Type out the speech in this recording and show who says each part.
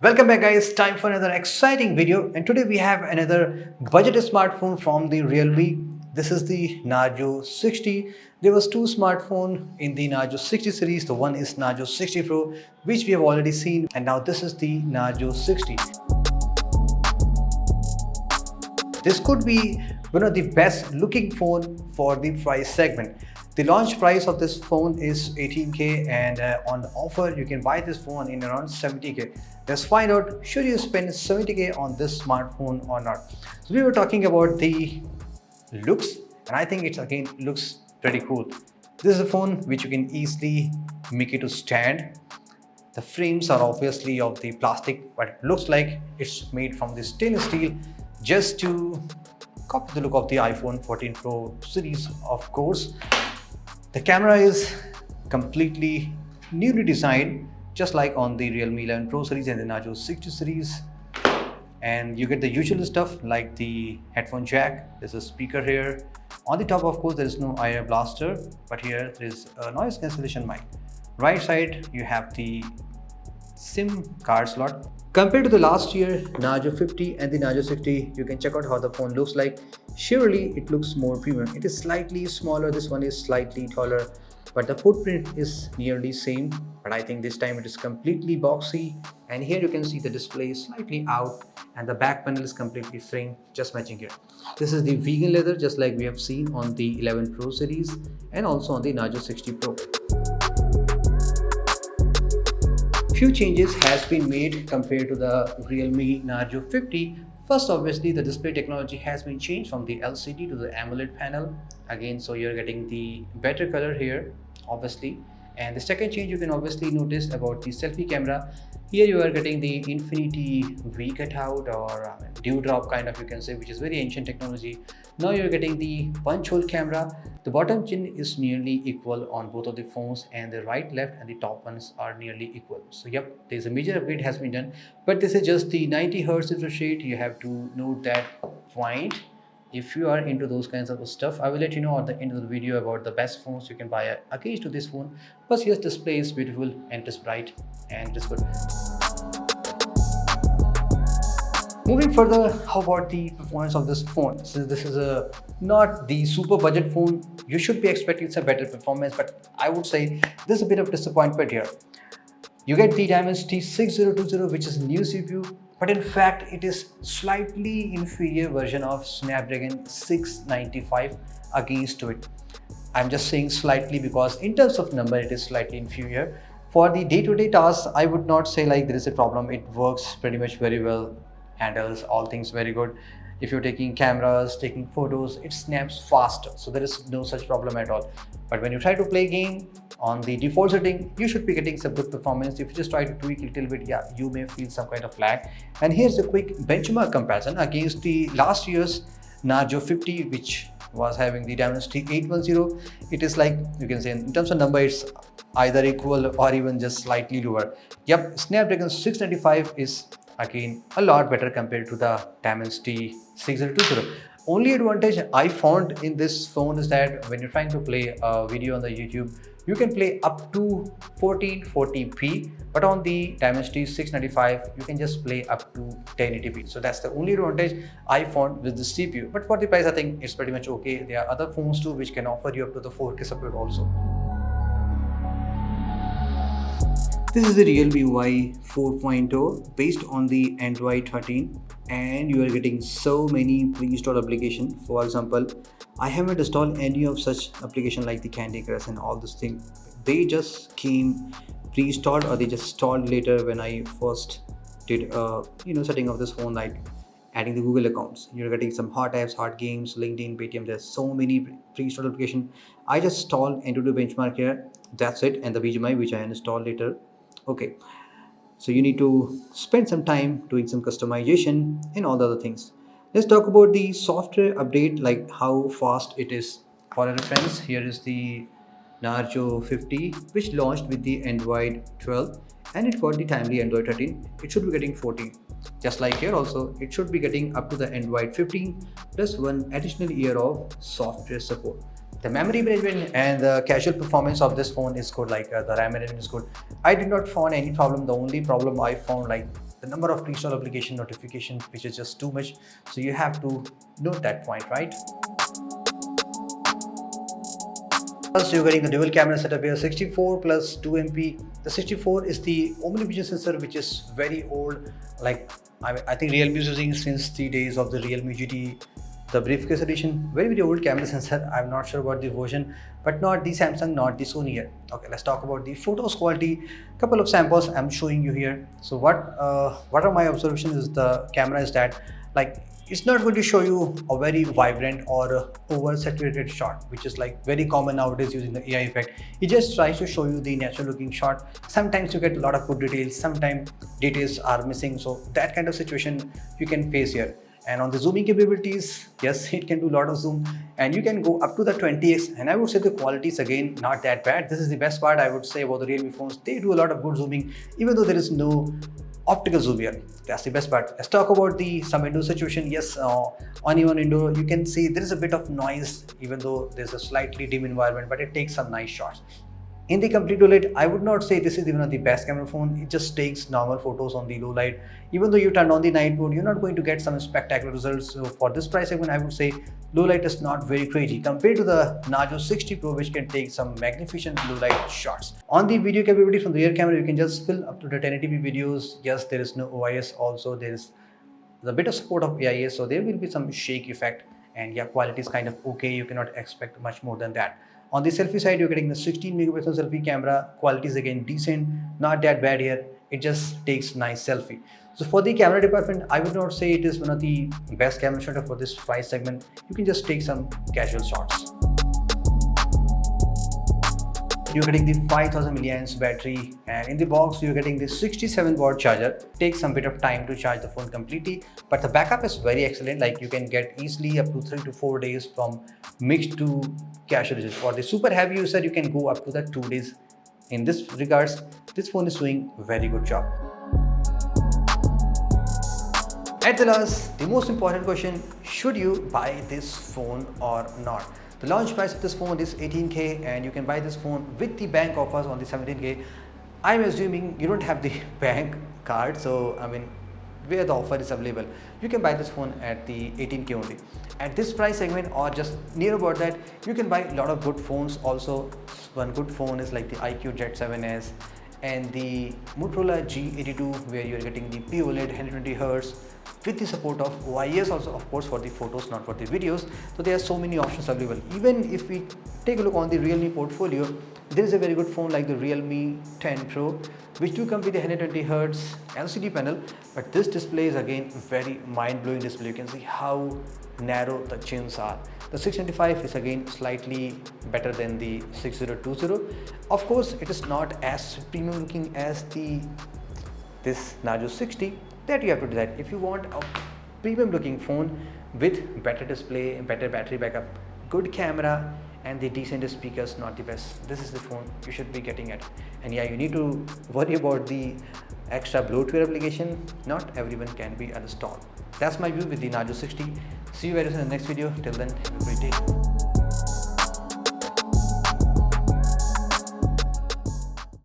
Speaker 1: Welcome back guys, time for another exciting video, and today we have another budget smartphone from the realme. This is the Narzo 60. There was two smartphones in the Narzo 60 series. The one is Narzo 60 Pro, which we have already seen, and now this is the Narzo 60. This could be one of the best looking phone for the price segment. The launch price of this phone is 18K, and on offer you can buy this phone in around 70K. Let's find out, should you spend 70K on this smartphone or not. So we were talking about the looks, and I think it's again looks pretty cool. This is a phone which you can easily make it to stand. The frames are obviously of the plastic, but it looks like it's made from the stainless steel just to copy the look of the iPhone 14 Pro series, of course. The camera is completely newly designed, just like on the Realme 11 Pro series and the Narzo 60 series. And you get the usual stuff like the headphone jack. There's a speaker here. On the top, of course, there is no IR blaster, but here there is a noise cancellation mic. Right side, you have the SIM card slot. Compared to the last year Narzo 50 and the Narzo 60, you can check out how the phone looks like. Surely it looks more premium. It is slightly smaller, this one is slightly taller, but the footprint is nearly same. But I think this time it is completely boxy, and here you can see the display is slightly out and the back panel is completely framed, just matching here. This is the vegan leather, just like we have seen on the 11 Pro series and also on the Narzo 60 Pro. Few changes has been made compared to the Realme Narzo 50. First, obviously, the display technology has been changed from the LCD to the AMOLED panel. Again, so you're getting the better color here, obviously. And the second change you can obviously notice about the selfie camera. Here you are getting the infinity V cutout, or dewdrop kind of, you can say, which is very ancient technology. Now you're getting the punch hole camera. The bottom chin is nearly equal on both of the phones, and the right, left and the top ones are nearly equal. So yep, there's a major upgrade has been done, but this is just the 90 Hz refresh rate. You have to note that point. If you are into those kinds of stuff, I will let you know at the end of the video about the best phones you can buy against to this phone. Plus, yes, display is beautiful and it is bright and it is good. Moving further, how about the performance of this phone? Since this is not the super budget phone, you should be expecting some better performance, but I would say there's a bit of disappointment here. You get the Dimensity 6020, which is new CPU, but in fact it is slightly inferior version of Snapdragon 695 against to it. I'm just saying slightly because in terms of number it is slightly inferior. For the day-to-day tasks, I would not say like there is a problem. It works pretty much very well, handles all things very good. If you're taking cameras, taking photos, it snaps faster, so there is no such problem at all. But when you try to play game on the default setting, you should be getting some good performance. If you just try to tweak a little bit, yeah, you may feel some kind of lag. And here's a quick benchmark comparison against the last year's Narzo 50, which was having the Dimensity 810. It is like, you can say in terms of number, it's either equal or even just slightly lower. Yep, Snapdragon 695 is again a lot better compared to the Dimensity 6020. Only advantage I found in this phone is that when you're trying to play a video on the YouTube, you can play up to 1440p, but on the Dimensity 695 you can just play up to 1080p. So that's the only advantage I found with the CPU. But for the price, I think it's pretty much okay. There are other phones too which can offer you up to the 4K support also. This is the Realme UI 4.0 based on the Android 13, and you are getting so many pre-installed applications. For example, I haven't installed any of such applications like the Candy Crush and all these things. They just came pre-installed, or they just installed later when I first did setting of this phone, like adding the Google accounts. You're getting some hot apps, hot games, LinkedIn, Paytm. There's so many pre-installed applications. I just installed AnTuTu benchmark here. That's it, and the BGMI, which I installed later. Okay, so you need to spend some time doing some customization and all the other things. Let's talk about the software update, like how fast it is. For reference, here is the Narzo 50, which launched with the Android 12, and it got the timely Android 13. It should be getting 14. Just like here also, it should be getting up to the Android 15 plus one additional year of software support. The memory management and the casual performance of this phone is good, like the RAM management is good. I did not find any problem. The only problem I found, like the number of pre-install application notification, which is just too much. So you have to note that point, right? First, you're getting the dual camera setup here, 64 plus 2 MP. The 64 is the omnivision sensor, which is very old. Like I think Realme is using since the days of the Realme GT, the briefcase edition. Very old camera sensor. I'm not sure about the version, but not the Samsung, not the Sony yet. Okay, let's talk about the photos quality. Couple of samples I'm showing you here. So what are my observations is the camera is that, like, it's not going to show you a very vibrant or oversaturated shot, which is like very common nowadays using the AI effect. It just tries to show you the natural looking shot. Sometimes you get a lot of good details, sometimes details are missing. So that kind of situation you can face here. And on the zooming capabilities, yes, it can do a lot of zoom, and you can go up to the 20x, and I would say the quality is again not that bad. This is the best part I would say about the Realme phones. They do a lot of good zooming, even though there is no optical zoom here. That's the best part. Let's talk about some indoor situation. Yes, on even indoor, you can see there is a bit of noise, even though there's a slightly dim environment, but it takes some nice shots. In the complete low light, I would not say this is even the best camera phone. It just takes normal photos on the low light. Even though you turn on the night mode, you're not going to get some spectacular results. So for this price segment, I would say low light is not very crazy compared to the Narzo 60 Pro, which can take some magnificent low light shots. On the video capability from the rear camera, you can just fill up to the 1080p videos. Yes, there is no OIS. Also, there is a bit of support of AIS, so there will be some shake effect. And yeah, quality is kind of okay. You cannot expect much more than that. On the selfie side, you're getting the 16 megapixel selfie camera. Quality is again decent, not that bad here. It just takes nice selfie. So for the camera department, I would not say it is one of the best camera shutter for this price segment. You can just take some casual shots. You're getting the 5000 milliamp battery, and in the box you're getting the 67-watt charger. Takes some bit of time to charge the phone completely, but the backup is very excellent. Like you can get easily up to 3 to 4 days from mixed to casual usage. For the super heavy user, you can go up to the 2 days. In this regards, this phone is doing a very good job. At the last, the most important question, should you buy this phone or not? The launch price of this phone is 18K, and you can buy this phone with the bank offers on the 17K. I'm assuming you don't have the bank card, so I mean, where the offer is available, you can buy this phone at the 18K only. At this price segment or just near about that, you can buy a lot of good phones. Also, one good phone is like the iQOO Jet 7s and the Motorola G82, where you're getting the POLED 120Hz with the support of OIS also, of course, for the photos, not for the videos. So there are so many options available. Even if we take a look on the Realme portfolio, there is a very good phone like the Realme 10 Pro, which do come with a 120Hz LCD panel, but this display is again very mind-blowing display. You can see how narrow the chins are. The 695 is again slightly better than the 6020. Of course, it is not as premium looking as this Narzo 60. That you have to decide. If you want a premium looking phone with better display, better battery backup, good camera, and the decent speakers, not the best, this is the phone you should be getting at. And yeah, you need to worry about the extra bloatware application. Not everyone can be installed. That's my view with the Narzo 60. See you very soon in the next video. Till then, have a great day.